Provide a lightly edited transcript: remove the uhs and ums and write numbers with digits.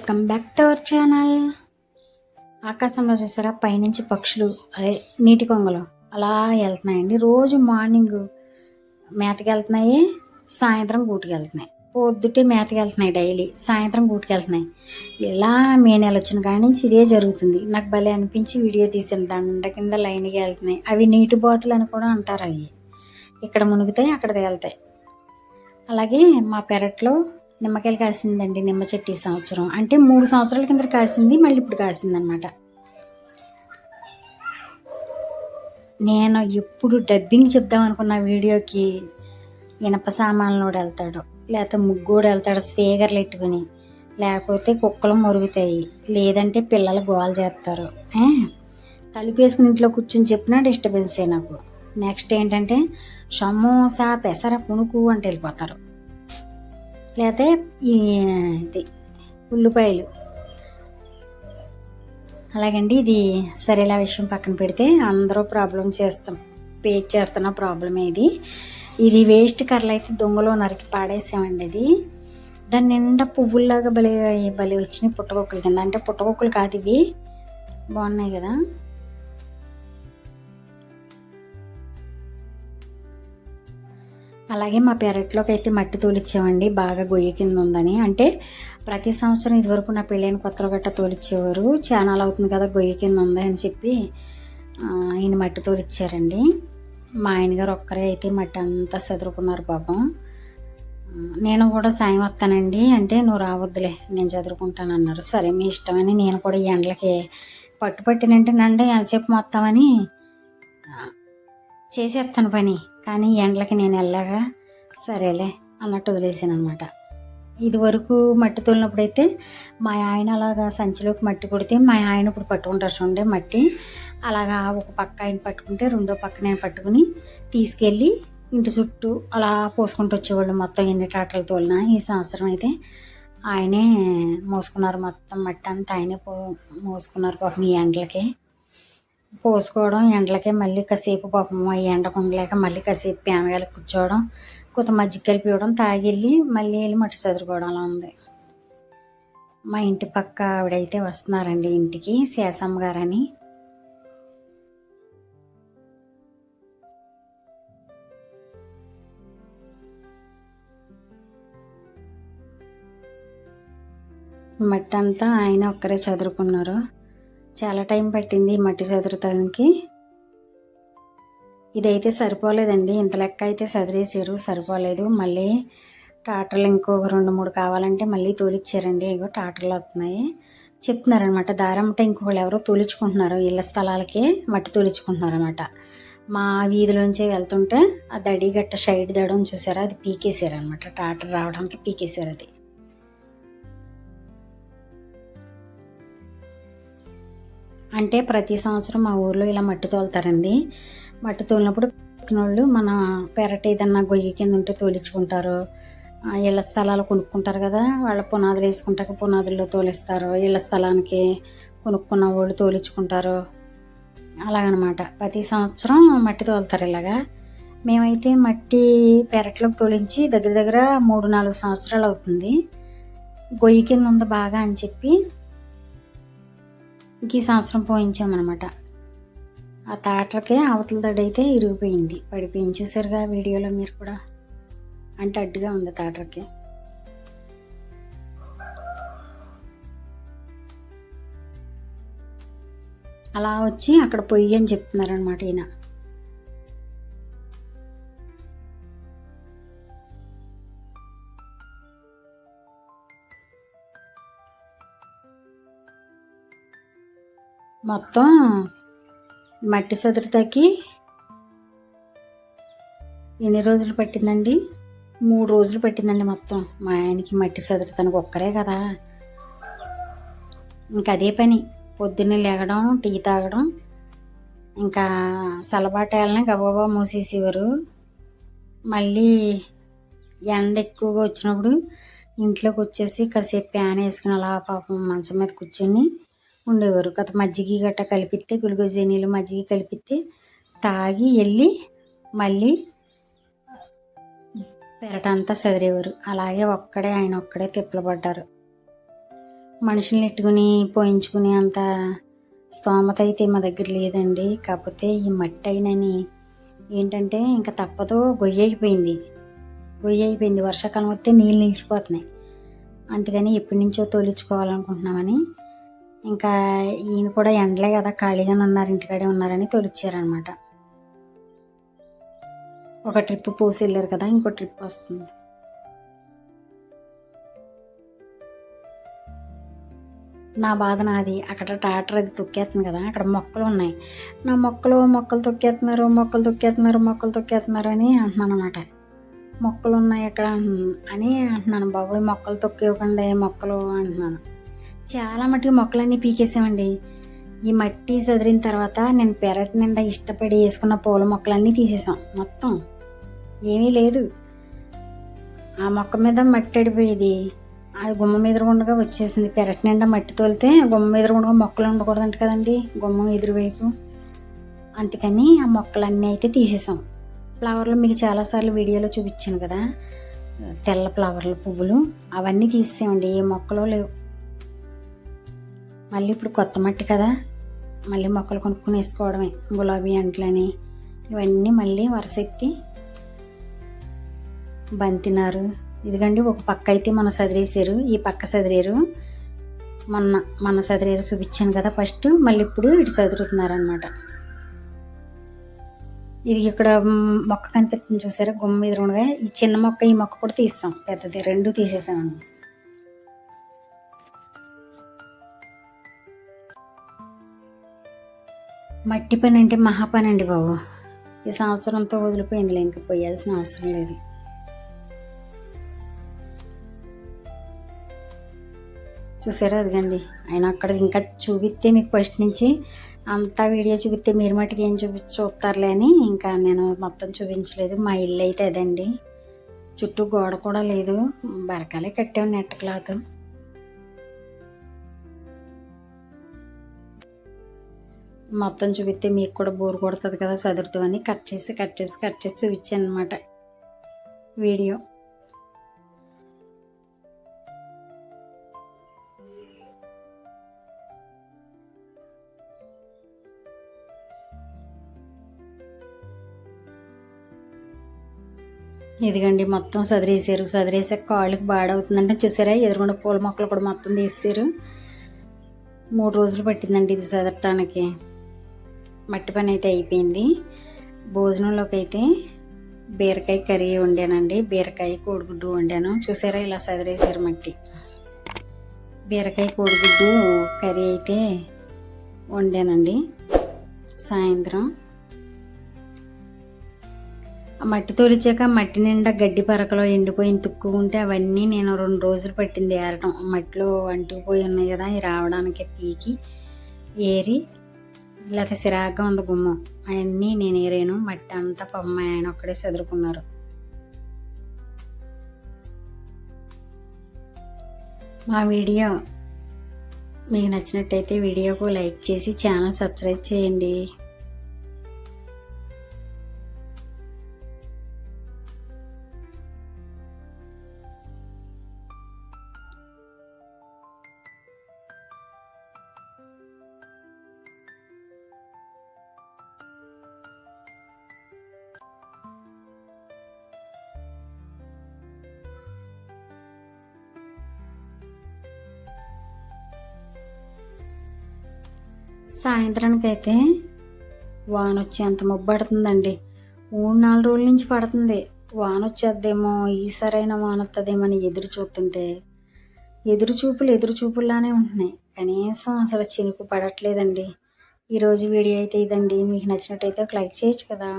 Welcome back to our channel. ఆకాశంలో చూసారా పైనుంచి పక్షులు అదే నీటి కొంగలు అలా వెళ్తున్నాయండి. రోజు మార్నింగ్ మేతకి వెళ్తున్నాయి, సాయంత్రం గూటికి వెళ్తున్నాయి. పొద్దుటే మేతకి వెళ్తున్నాయి, డైలీ సాయంత్రం గూటికి వెళ్తున్నాయి. ఇలా మే నెల వచ్చిన కాడి నుంచి ఇదే జరుగుతుంది. నాకు భలే అనిపించి వీడియో తీసాను. దండ కింద లైన్గా వెళ్తున్నాయి. అవి నీటి బాతులు అని కూడా అంటారు. అవి ఇక్కడ మునుగుతాయి, అక్కడ తేలుతాయి. అలాగే మా పెరట్లో నిమ్మకాయలు కాసిందండి. నిమ్మ చెట్టు ఈ సంవత్సరం అంటే 3 సంవత్సరాల కింద కాసింది, మళ్ళీ ఇప్పుడు కాసిందనమాట. నేను ఎప్పుడు డబ్బింగ్ చెప్దాం అనుకున్న వీడియోకి ఇనప సామాన్లోడు వెళ్తాడు, లేకపోతే ముగ్గోడు వెళ్తాడు స్పీకర్లు ఎట్టుకుని, లేకపోతే కుక్కలు మొరుగుతాయి, లేదంటే పిల్లలు గోల్ చేస్తారు. తలుపేసుకుని ఇంట్లో కూర్చుని చెప్పినా డిస్టర్బెన్సే నాకు. నెక్స్ట్ ఏంటంటే సమోసా పెసర పునుకు అంటే వెళ్ళిపోతారు, లేకపోతే ఇది ఉల్లిపాయలు. అలాగండి. ఇది సరేలా విషయం పక్కన పెడితే అందరూ ప్రాబ్లం పేజ్ చేస్తున్న ప్రాబ్లమే ఇది వేస్ట్ కర్రలు అయితే దొంగలో నరికి పాడేసామండి. ఇది దాని నిండా పువ్వుల్లాగా భలే వచ్చినాయి పుట్టగొక్కల కింద. అంటే పుట్టగొక్కలు కాదు, ఇవి బాగున్నాయి కదా. అలాగే మా పెరట్లోకి అయితే మట్టి తోలిచ్చామండి, బాగా గొయ్యి కింద ఉందని. అంటే ప్రతి సంవత్సరం ఇదివరకు నా పెళ్ళైన కొత్తలో గట్ట తోలిచ్చేవారు. చాలా అవుతుంది కదా గొయ్యి కింద ఉంది అని చెప్పి ఈయన మట్టి తోలిచ్చారండి. మా ఆయనగారు ఒక్కరే అయితే మట్టి అంతా చదువుకున్నారు పాపం. నేను కూడా సాయం వస్తానండి అంటే, నువ్వు రావద్దులే నేను చదువుకుంటాను అన్నారు. సరే మీ ఇష్టమని నేను కూడా ఈ ఎండలకి పట్టినంటే ఎంతసేపు మొత్తామని చేసేస్తాను పని. కానీ ఎండలకి నేను వెళ్ళాగా సరేలే అన్నట్టు వదిలేసాను అనమాట. ఇది వరకు మట్టి తోలినప్పుడైతే మా ఆయన అలాగా సంచిలోకి మట్టి కొడితే మా ఆయన ఇప్పుడు పట్టుకుంటారు చూడండి మట్టి. అలాగా ఒక పక్క ఆయన పట్టుకుంటే రెండో పక్క నేను పట్టుకుని తీసుకెళ్ళి ఇంటి చుట్టూ అలా పోసుకుంటూ వచ్చేవాళ్ళు. మొత్తం ఎన్ని టాటలు తోలినా ఈ సంవత్సరం అయితే ఆయనే మోసుకున్నారు. మొత్తం మట్టి అంతా ఆయనే మోసుకున్నారు పాపం. ఈ ఎండలకి పోసుకోవడం, ఎండలకే మళ్ళీ కాసేపు పాపం ఈ ఎండకు ఉండలేక మళ్ళీ కాసేపు ప్యానగాలి కూర్చోవడం, కొంత మజ్జిగ కలిపి ఇవ్వడం, తాగిళ్ళి మళ్ళీ వెళ్ళి మట్టి చదువుకోవడం అలా ఉంది. మా ఇంటి పక్క ఆవిడైతే వస్తున్నారండి ఇంటికి, శేషమ్మ గారని. మట్టి అంతా ఆయన ఒక్కరే చదువుకున్నారు. చాలా టైం పట్టింది మట్టి చదువుతానికి. ఇదైతే సరిపోలేదండి, ఇంత లెక్క అయితే చదివేసారు, సరిపోలేదు. మళ్ళీ టాటర్లు ఇంకో 2-3 కావాలంటే మళ్ళీ తోలిచ్చారండి. ఇగో టాటర్లు వస్తున్నాయి చెప్తున్నారనమాట. దారమ్మట ఇంకొకళ్ళు ఎవరో తోలించుకుంటున్నారు, ఇళ్ళ స్థలాలకే మట్టి తోలించుకుంటున్నారు అనమాట. మా వీధిలోంచి వెళ్తుంటే ఆ దడి గట్ట సైడ్ దడం చూసారా, అది పీకేసారు అనమాట. టాటర్ రావడానికి పీకేసారు అది. అంటే ప్రతి సంవత్సరం మా ఊర్లో ఇలా మట్టి తోలుతారండి. మట్టి తోలినప్పుడు వాళ్ళు మన పెరట ఏదన్నా గొయ్యి కింద ఉంటే తోలించుకుంటారు. ఇళ్ళ స్థలాలు కొనుక్కుంటారు కదా, వాళ్ళ పునాదులు వేసుకుంటాక పునాదుల్లో తోలిస్తారు. ఇళ్ళ స్థలానికి కొనుక్కున్న వాళ్ళు తోలించుకుంటారు. అలాగనమాట ప్రతి సంవత్సరం మట్టి తోలుతారు ఇలాగా. మేమైతే మట్టి పెరట్లోకి తోలించి దగ్గర దగ్గర 3-4 సంవత్సరాలు అవుతుంది. గొయ్యి కింద ఉంది బాగా అని చెప్పి ఈ సంవత్సరం పోయించామన్నమాట. ఆ తాటర్కే అవతల దడైతే ఇరిగిపోయింది, పడిపోయింది. చూసారుగా వీడియోలో మీరు కూడా, అంటే అడ్డుగా ఉంది తాటర్కి. అలా వచ్చి అక్కడ పొయ్యి అని చెప్తున్నారనమాట ఈయన. మొత్తం మట్టి సదురుతాకి ఎన్ని రోజులు పట్టిందండి? 3 రోజులు పట్టిందండి మొత్తం. మా ఆయనకి మట్టి సదురుతానికి ఒక్కరే కదా, ఇంకా అదే పని. పొద్దున్నే లేగడం, టీ తాగడం, ఇంకా సలబాటేళ్ళని గబగబా మూసేసేవారు. మళ్ళీ ఎండ ఎక్కువగా వచ్చినప్పుడు ఇంట్లోకి వచ్చేసి కాసేపు ప్యాన్ వేసుకుని అలా పాపం మంచం మీద కూర్చొని ఉండేవారు. కొత్త మజ్జిగ గట్ట కలిపితే, గ్లూకోజ్ నీళ్ళు మజ్జిగ కలిపితే తాగి వెళ్ళి మళ్ళీ పెరటంతా చదిరేవారు. అలాగే ఆయన ఒక్కడే తిప్పలు పడ్డారు. మనుషుల్ని ఎట్టుకుని పోయించుకుని అంత స్తోమత అయితే మా దగ్గర లేదండి. కాకపోతే ఈ మట్టి అయినని ఏంటంటే ఇంకా తప్పదు, గొయ్యి అయిపోయింది. వర్షాకాలం వస్తే నీళ్ళు నిలిచిపోతున్నాయి. అందుకని ఎప్పటి నుంచో తోలించుకోవాలనుకుంటున్నామని, ఇంకా ఈయన కూడా ఎండలే కదా ఖాళీగానే ఉన్నారు, ఇంటికాడే ఉన్నారని తోలిచ్చారనమాట. ఒక ట్రిప్ పోసి వెళ్ళారు కదా, ఇంకో ట్రిప్ వస్తుంది. నా బాధ నాది. అక్కడ ట్రాక్టర్ అది తొక్కేస్తుంది కదా, అక్కడ మొక్కలు ఉన్నాయి. నా మొక్కలు తొక్కేస్తున్నారు అని అంటున్నాను అనమాట. మొక్కలు ఉన్నాయి అక్కడ అని అంటున్నాను. బాబోయ్, మొక్కలు తొక్కివ్వకండి మొక్కలు అంటున్నాను. చాలా మట్టుకు మొక్కలన్నీ పీకేసామండి. ఈ మట్టి సదిరిన తర్వాత నేను పెరటి నిండా ఇష్టపడి వేసుకున్న పూల మొక్కలన్నీ తీసేసాం. మొత్తం ఏమీ లేదు. ఆ మొక్క మీద మట్టి అడిపోయేది, అది గుమ్మ ఎదురుగుండగా వచ్చేసింది. పెరటి నిండా మట్టి తోలితే గుమ్మ ఎదురుగుండగా మొక్కలు ఉండకూడదంట కదండి, గుమ్మం ఎదురువైపు. అందుకని ఆ మొక్కలన్నీ అయితే తీసేసాం. ఫ్లవర్లు మీకు చాలాసార్లు వీడియోలో చూపించాను కదా, తెల్ల ఫ్లవర్లు పువ్వులు, అవన్నీ తీసేసామండి. ఏ మొక్కలు లేవు. మళ్ళీ ఇప్పుడు కొత్త మట్టి కదా, మళ్ళీ మొక్కలు కొనుక్కొని వేసుకోవడమే. గులాబీ అంట్లని ఇవన్నీ మళ్ళీ వరసెట్టి బంతినారు. ఇదిగండి ఒక పక్క అయితే మన సదిరేసారు, ఈ పక్క సదిరేరు. మన సదిరేరు చూపించాను కదా ఫస్ట్, మళ్ళీ ఇప్పుడు ఇటు సదురుతున్నారనమాట. ఇది ఇక్కడ మొక్క కనిపిస్తుంది చూసారా, గుమ్మ ఎదురుగా. ఈ చిన్న మొక్క, ఈ మొక్క కూడా తీస్తాం, పెద్దది రెండు తీసేసామండి. మట్టి పని అంటే మహా పని అండి బాబు. ఈ సంవత్సరంతో వదిలిపోయిందిలే, ఇంక పోయాల్సిన అవసరం లేదు. చూసారా అదిగండి. ఆయన అక్కడ ఇంకా చూపిస్తే మీకు ఫస్ట్ నుంచి అంతా వీడియో చూపిస్తే మీరు మటుకు ఏం చూస్తారులే అని ఇంకా నేను మొత్తం చూపించలేదు. మా ఇల్లు అయితే అదండి. చుట్టూ గోడ కూడా లేదు, బరకాలే కట్టాము, నెట్ క్లాత్. మొత్తం చూపిస్తే మీకు కూడా బోర్ కొడుతుంది కదా, చదువుతామని కట్ చేసి చూపించాను అనమాట వీడియో. ఇదిగండి మొత్తం చదిరేసాక కాళ్ళకి బాడవుతుందంటే చూసారా, ఎదురుగుండా పూల మొక్కలు కూడా మొత్తం తీసేసారు. 3 రోజులు పట్టిందండి ఇది చదవటానికి. మట్టి పని అయితే అయిపోయింది. భోజనంలోకి అయితే బీరకాయ కర్రీ వండానండి, బీరకాయ కోడిగుడ్డు వండాను. చూసారా ఇలా చదిరేసారు మట్టి. బీరకాయ కోడిగుడ్డు కర్రీ అయితే వండానండి. సాయంత్రం మట్టి తోలిచాక మట్టి నిండా గడ్డి పరకలో ఎండిపోయిన తుక్కు ఉంటే అవన్నీ నేను 2 రోజులు పట్టింది ఏరటం. మట్టిలో అంటుకుపోయి ఉన్నాయి కదా, అవి రావడానికి పీకి ఏరి, లేకపోతే సిరాగ్గా ఉంది గుమ్మం, అవన్నీ నేను ఏరాను. మట్టి అంతా పాపం ఆయన ఒక్కడే చదురుకున్నారు. మా వీడియో మీకు నచ్చినట్టయితే వీడియోకు లైక్ చేసి ఛానల్ సబ్స్క్రైబ్ చేయండి. సాయంత్రానికి అయితే వాన వచ్చేంత మబ్బు పడుతుందండి. 3-4 రోజుల నుంచి పడుతుంది. వాన వచ్చేద్దేమో, ఈసారైనా వాన వస్తుందేమో అని ఎదురు చూస్తుంటే ఎదురుచూపుల్లానే ఉంటున్నాయి. కనీసం అసలు చినుకు పడట్లేదండి. ఈరోజు వీడియో అయితే ఇదండి. మీకు నచ్చినట్టయితే ఒక లైక్ చేయొచ్చు కదా.